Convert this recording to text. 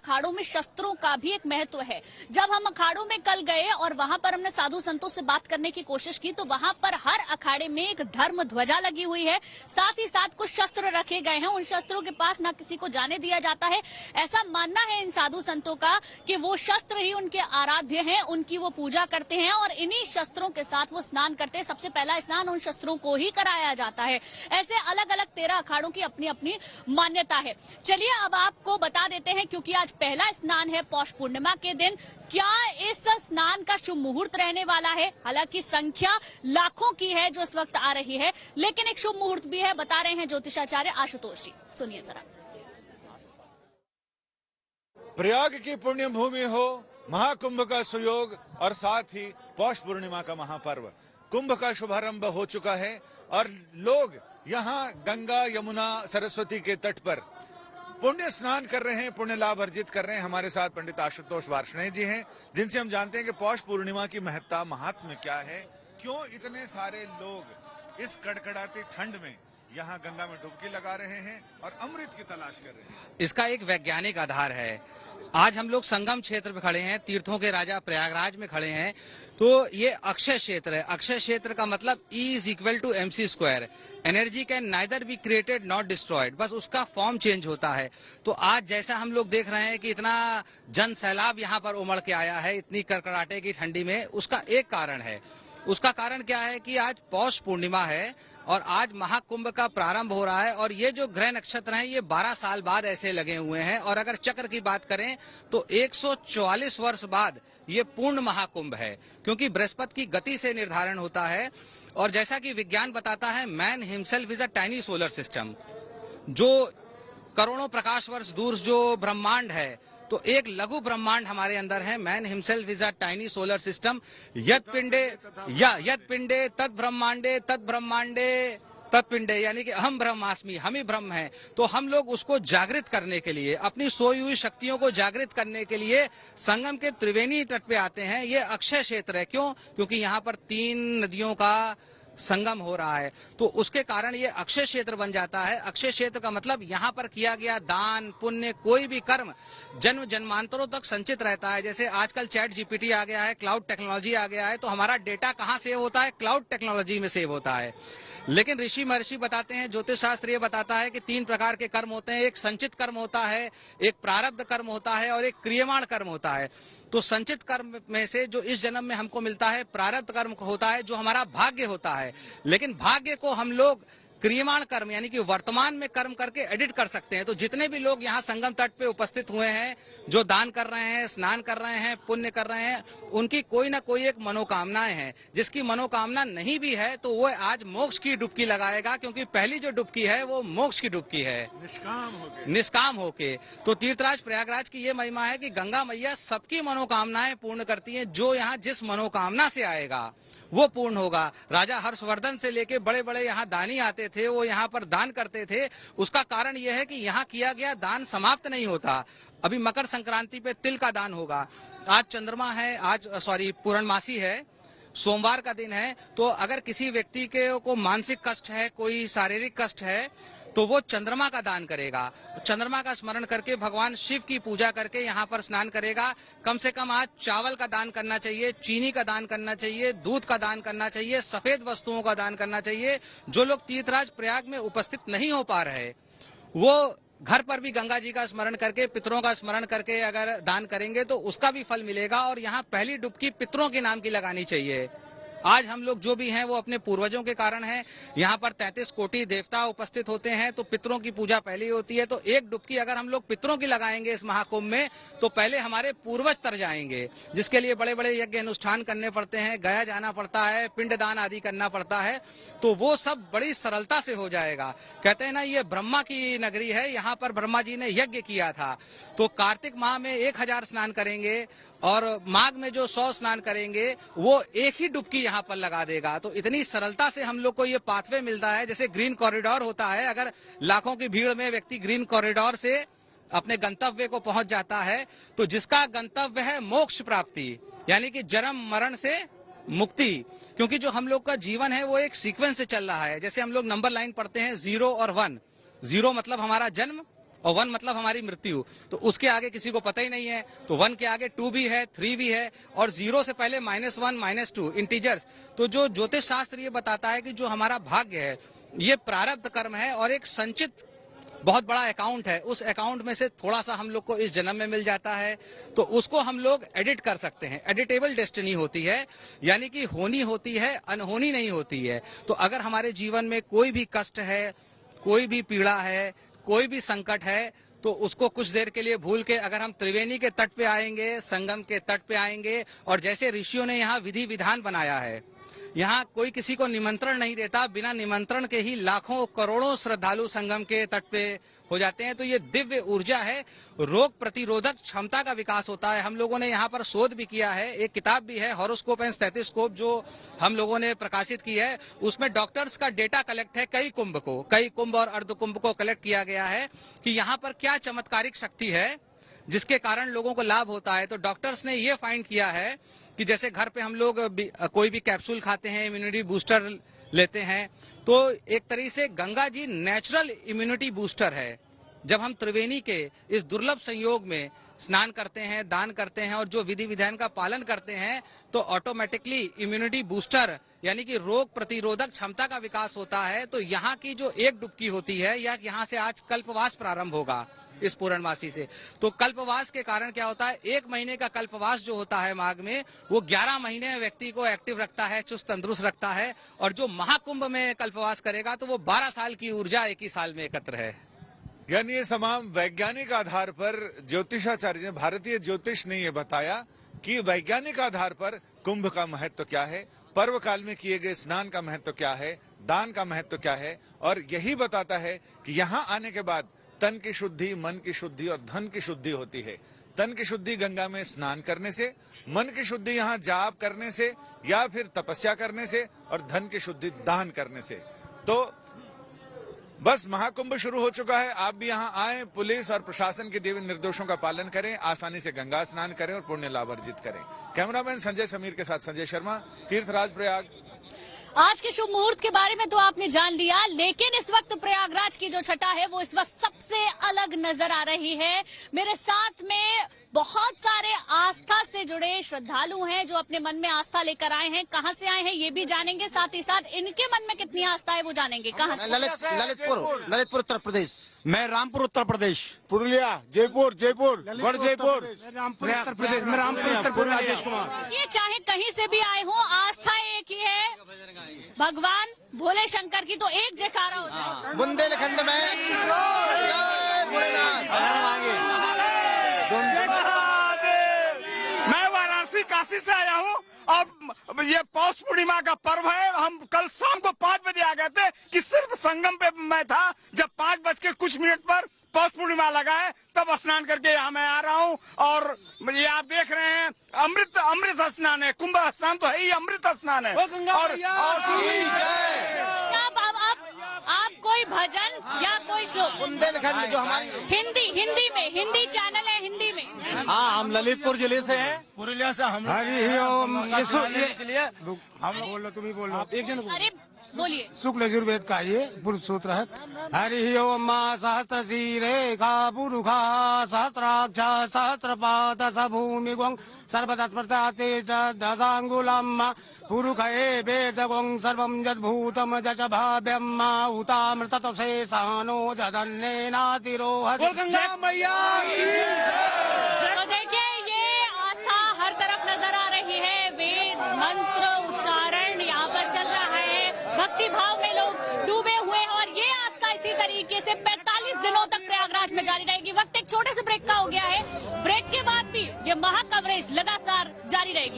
अखाड़ों में शस्त्रों का भी एक महत्व है। जब हम अखाड़ों में कल गए और वहां पर हमने साधु संतों से बात करने की कोशिश की तो वहां पर हर अखाड़े में एक धर्म ध्वजा लगी हुई है, साथ ही साथ कुछ शस्त्र रखे गए हैं। उन शस्त्रों के पास ना किसी को जाने दिया जाता है। ऐसा मानना है इन साधु संतों का कि वो शस्त्र ही उनके आराध्य हैं, उनकी वो पूजा करते हैं और इन्हीं शस्त्रों के साथ वो स्नान करते हैं। सबसे पहला स्नान उन शस्त्रों को ही कराया जाता है। ऐसे अलग अलग 13 अखाड़ों की अपनी अपनी मान्यता है। चलिए अब आपको बता देते हैं, क्योंकि आज पहला स्नान है पौष पूर्णिमा के दिन, क्या इस स्नान का शुभ मुहूर्त रहने वाला है। हालांकि संख्या लाखों की है जो इस वक्त आ रही है, लेकिन एक शुभ मुहूर्त भी है, बता रहे हैं ज्योतिषाचार्य आशुतोष जी। सुनिए जरा। प्रयाग की पुण्य भूमि हो, महाकुंभ का सुयोग और साथ ही पौष पूर्णिमा का महापर्व, कुंभ का शुभारंभ हो चुका है और लोग यहाँ गंगा यमुना सरस्वती के तट पर पुण्य स्नान कर रहे हैं, पुण्य लाभ अर्जित कर रहे हैं। हमारे साथ पंडित आशुतोष वार्ष्णेय जी हैं, जिनसे हम जानते हैं कि पौष पूर्णिमा की महत्ता, महात्म्य क्या है, क्यों इतने सारे लोग इस कड़कड़ाती ठंड में यहाँ गंगा में डुबकी लगा रहे हैं और अमृत की तलाश कर रहे हैं। इसका एक वैज्ञानिक आधार है। आज हम लोग संगम क्षेत्र में खड़े हैं, तीर्थों के राजा प्रयागराज में खड़े हैं, तो ये अक्षय क्षेत्र है। अक्षय क्षेत्र का मतलब E is equal to mc²। Energy can neither be created not destroyed, बस उसका फॉर्म चेंज होता है। तो आज जैसा हम लोग देख रहे हैं कि इतना जन सैलाब यहाँ पर उमड़ के आया है इतनी कड़कड़ाटे की ठंडी में, उसका एक कारण है। उसका कारण क्या है कि आज पौष पूर्णिमा है और आज महाकुंभ का प्रारंभ हो रहा है और ये जो ग्रह नक्षत्र हैं ये 12 साल बाद ऐसे लगे हुए हैं। और अगर चक्र की बात करें तो 144 वर्ष बाद ये पूर्ण महाकुंभ है, क्योंकि बृहस्पति की गति से निर्धारण होता है। और जैसा कि विज्ञान बताता है, man himself is a tiny solar system. जो करोड़ों प्रकाश वर्ष दूर जो ब्रह्मांड है, तो एक लघु ब्रह्मांड हमारे अंदर है। Man himself is a tiny solar system. यद पिंडे तद ब्रह्मांडे तत्पिंडे, यानी कि हम ब्रह्मास्मि, हम ही ब्रह्म हैं। तो हम लोग उसको जागृत करने के लिए, अपनी सोई हुई शक्तियों को जागृत करने के लिए संगम के त्रिवेणी तट पे आते हैं। ये अक्षय क्षेत्र है। क्यों? क्योंकि यहाँ पर 3 नदियों का संगम हो रहा है, तो उसके कारण ये अक्षय क्षेत्र बन जाता है। अक्षय क्षेत्र का मतलब यहाँ पर किया गया दान पुण्य, कोई भी कर्म जन्म जन्मांतरों तक संचित रहता है। जैसे आजकल चैट जीपीटी आ गया है, क्लाउड टेक्नोलॉजी आ गया है, तो हमारा डेटा कहाँ सेव होता है? क्लाउड टेक्नोलॉजी में सेव होता है। लेकिन ऋषि महर्षि बताते हैं, ज्योतिष शास्त्र ये बताता है कि 3 प्रकार के कर्म होते हैं। एक संचित कर्म होता है, एक प्रारब्ध कर्म होता है और एक क्रियमाण कर्म होता है। तो संचित कर्म में से जो इस जन्म में हमको मिलता है, प्रारब्ध कर्म होता है, जो हमारा भाग्य होता है। लेकिन भाग्य को हम लोग क्रियमाण कर्म यानी कि वर्तमान में कर्म करके एडिट कर सकते हैं। तो जितने भी लोग यहाँ संगम तट पे उपस्थित हुए हैं, जो दान कर रहे हैं, स्नान कर रहे हैं, पुण्य कर रहे हैं, उनकी कोई ना कोई एक मनोकामनाएं हैं। जिसकी मनोकामना नहीं भी है तो वो आज मोक्ष की डुबकी लगाएगा, क्योंकि पहली जो डुबकी है वो मोक्ष की डुबकी है, निष्काम होके। तो तीर्थराज प्रयागराज की ये महिमा है कि गंगा मैया सबकी मनोकामनाएं पूर्ण करती है। जो यहाँ जिस मनोकामना से आएगा वो पूर्ण होगा। राजा हर्षवर्धन से लेके बड़े बड़े यहाँ दानी आते थे, वो यहाँ पर दान करते थे। उसका कारण यह है कि यहाँ किया गया दान समाप्त नहीं होता। अभी मकर संक्रांति पे तिल का दान होगा। आज चंद्रमा है, पूर्णमासी है, सोमवार का दिन है। तो अगर किसी व्यक्ति को मानसिक कष्ट है, कोई शारीरिक कष्ट है, तो वो चंद्रमा का दान करेगा। चंद्रमा का स्मरण करके भगवान शिव की पूजा करके यहाँ पर स्नान करेगा। कम से कम आज चावल का दान करना चाहिए, चीनी का दान करना चाहिए, दूध का दान करना चाहिए, सफेद वस्तुओं का दान करना चाहिए। जो लोग तीर्थराज प्रयाग में उपस्थित नहीं हो पा रहे, वो घर पर भी गंगा जी का स्मरण करके, पितरों का स्मरण करके अगर दान करेंगे तो उसका भी फल मिलेगा। और यहाँ पहली डुबकी पितरों के नाम की लगानी चाहिए। आज हम लोग जो भी हैं वो अपने पूर्वजों के कारण हैं। यहाँ पर 33 कोटि देवता उपस्थित होते हैं, तो पितरों की पूजा पहले होती है। तो एक डुबकी अगर हम लोग पितरों की लगाएंगे इस महाकुंभ में, तो पहले हमारे पूर्वज तर जाएंगे, जिसके लिए बड़े बड़े यज्ञ अनुष्ठान करने पड़ते हैं, गया जाना पड़ता है, पिंडदान आदि करना पड़ता है। तो वो सब बड़ी सरलता से हो जाएगा। कहते हैं ना, ये ब्रह्मा की नगरी है, यहाँ पर ब्रह्मा जी ने यज्ञ किया था। तो कार्तिक माह में 1000 स्नान करेंगे और माघ में जो 100 स्नान करेंगे, वो एक ही डुबकी यहाँ पर लगा देगा। तो इतनी सरलता से हम लोग को ये पाथवे मिलता है। जैसे ग्रीन कॉरिडोर होता है, अगर लाखों की भीड़ में व्यक्ति ग्रीन कॉरिडोर से अपने गंतव्य को पहुंच जाता है, तो जिसका गंतव्य है मोक्ष प्राप्ति, यानी कि जन्म मरण से मुक्ति। क्योंकि जो हम लोग का जीवन है वो एक सीक्वेंस से चल रहा है। जैसे हम लोग नंबर लाइन पढ़ते हैं 0 और 1। 0 मतलब हमारा जन्म, और 1 मतलब हमारी मृत्यु, तो उसके आगे किसी को पता ही नहीं है। तो 1 के आगे 2 भी है, 3 भी है, और 0 से पहले -1 -2 इंटीजर्स। तो जो ज्योतिष शास्त्र ये बताता है कि जो हमारा भाग्य है ये प्रारब्ध कर्म है और एक संचित बहुत बड़ा अकाउंट है, उस अकाउंट में से थोड़ा सा हम लोग को इस जन्म में मिल जाता है, तो उसको हम लोग एडिट कर सकते हैं। एडिटेबल डेस्टिनी होती है, यानी कि होनी होती है, अनहोनी नहीं होती है। तो अगर हमारे जीवन में कोई भी कष्ट है, कोई भी पीड़ा है, कोई भी संकट है, तो उसको कुछ देर के लिए भूल के अगर हम त्रिवेणी के तट पे आएंगे, संगम के तट पे आएंगे, और जैसे ऋषियों ने यहाँ विधि विधान बनाया है, यहाँ कोई किसी को निमंत्रण नहीं देता, बिना निमंत्रण के ही लाखों करोड़ों श्रद्धालु संगम के तट पे हो जाते हैं। तो ये दिव्य ऊर्जा है, रोग प्रतिरोधक क्षमता का विकास होता है। हम लोगों ने यहाँ पर शोध भी किया है, एक किताब भी है हॉरोस्कोप एंड स्टेथोस्कोप जो हम लोगों ने प्रकाशित की है, उसमें डॉक्टर्स का डेटा कलेक्ट है, कई कुंभ और अर्ध कुंभ को कलेक्ट किया गया है कि यहाँ पर क्या चमत्कारिक शक्ति है जिसके कारण लोगों को लाभ होता है। तो डॉक्टर्स ने ये फाइंड किया है कि जैसे घर पे हम लोग कोई भी कैप्सूल खाते हैं, इम्यूनिटी बूस्टर लेते हैं, तो एक तरीके से Ganga ji natural immunity booster है। जब हम त्रिवेणी के इस दुर्लभ संयोग में स्नान करते हैं, दान करते हैं और जो विधि विधान का पालन करते हैं, तो ऑटोमेटिकली इम्यूनिटी बूस्टर यानी कि रोग प्रतिरोधक क्षमता का विकास होता है। तो यहाँ की जो एक डुबकी होती है, या यहाँ से आज कल्पवास प्रारंभ होगा इस पूर्णमासी से, तो कल्पवास के कारण क्या होता है, 1 महीने का कल्पवास जो होता है माघ में, वो 11 महीने व्यक्ति को एक्टिव रखता है, चुस्त तंदुरुस्त रखता है। और जो महाकुंभ में कल्पवास करेगा तो वो 12 साल की ऊर्जा एक ही साल में एकत्र है। यानी ये तमाम वैज्ञानिक आधार पर ज्योतिषाचार्य ने, भारतीय ज्योतिष ने ये बताया कि वैज्ञानिक आधार पर कुंभ का महत्व क्या है, पर्व काल में किए गए स्नान का महत्व क्या है, दान का महत्व क्या है, और यही बताता है कि यहाँ आने के बाद तन की शुद्धि, मन की शुद्धि और धन की शुद्धि होती है। तन की शुद्धि गंगा में स्नान करने से, मन की शुद्धि यहाँ जाप करने से या फिर तपस्या करने से, और धन की शुद्धि दान करने से। तो बस महाकुंभ शुरू हो चुका है, आप भी यहाँ आए, पुलिस और प्रशासन के दिए निर्देशों का पालन करें, आसानी से गंगा स्नान करें और पुण्य लाभ अर्जित करें। कैमरामैन संजय समीर के साथ संजय शर्मा, तीर्थराज प्रयाग। आज के शुभ मुहूर्त के बारे में तो आपने जान लिया, लेकिन इस वक्त प्रयागराज की जो छटा है वो इस वक्त सबसे अलग नजर आ रही है। मेरे साथ में बहुत सारे आस्था से जुड़े श्रद्धालु हैं जो अपने मन में आस्था लेकर आए हैं। कहां से आए हैं ये भी जानेंगे, साथ ही साथ इनके मन में कितनी आस्था है वो जानेंगे। कहां से? ललितपुर उत्तर प्रदेश। मैं रामपुर उत्तर प्रदेश। पुरुलिया, जयपुर, गढ़ जयपुर, रामपुर उत्तर प्रदेश। मैं रामपुर उत्तर प्रदेश, राजेश कुमार। ये चाहे कहीं से भी आए हो, आस्था एक ही है, भगवान भोले शंकर की तो एक जयकारा हो जाए। बुंदेलखंड में मैं वाराणसी काशी से आया हूँ और ये पौष पूर्णिमा का पर्व है। हम कल शाम को 5 बजे आ गए थे कि सिर्फ संगम पे मैं था, जब 5 बज के कुछ मिनट पर पौष पूर्णिमा लगा है तब स्नान करके यहाँ मैं आ रहा हूँ। और ये आप देख रहे हैं अमृत स्नान है, कुंभ स्नान तो है ही, अमृत स्नान है। और आप कोई भजन या कोई श्लोक? बुंदेलखंड जो हमारी हिंदी चैनल है, हिंदी में। हाँ, हम ललितपुर जिले से हैं, पुरुलिया से हम। हरि ओम के लिए हम बोल लो, तुम ही बोल लो। अरे बोलिए। शुक्ल यजुर्वेद का ये पुरुष सूत्र है। हरि ओम मां सहस्र शीरेखा पुरुखा सहस्राक्ष सहस्रपाद स भूमि गुं सर्वतस्पर्शाते दशांगुलम पुरुष वेद गुं सर्वं यद्भूतं जच भाव्यम उतामृततो शेषानो जधन्येनातिरोहति। तो देखिए, ये आस्था हर तरफ नजर आ रही है, वेद मंत्र उच्चारण यहाँ पर चल रहा है, भक्ति भाव में लोग डूबे हुए हैं और ये आस्था इसी तरीके से 45 दिनों तक प्रयागराज में जारी रहेगी। वक्त एक छोटे से ब्रेक का हो गया है, ब्रेक के बाद भी ये महा कवरेज लगातार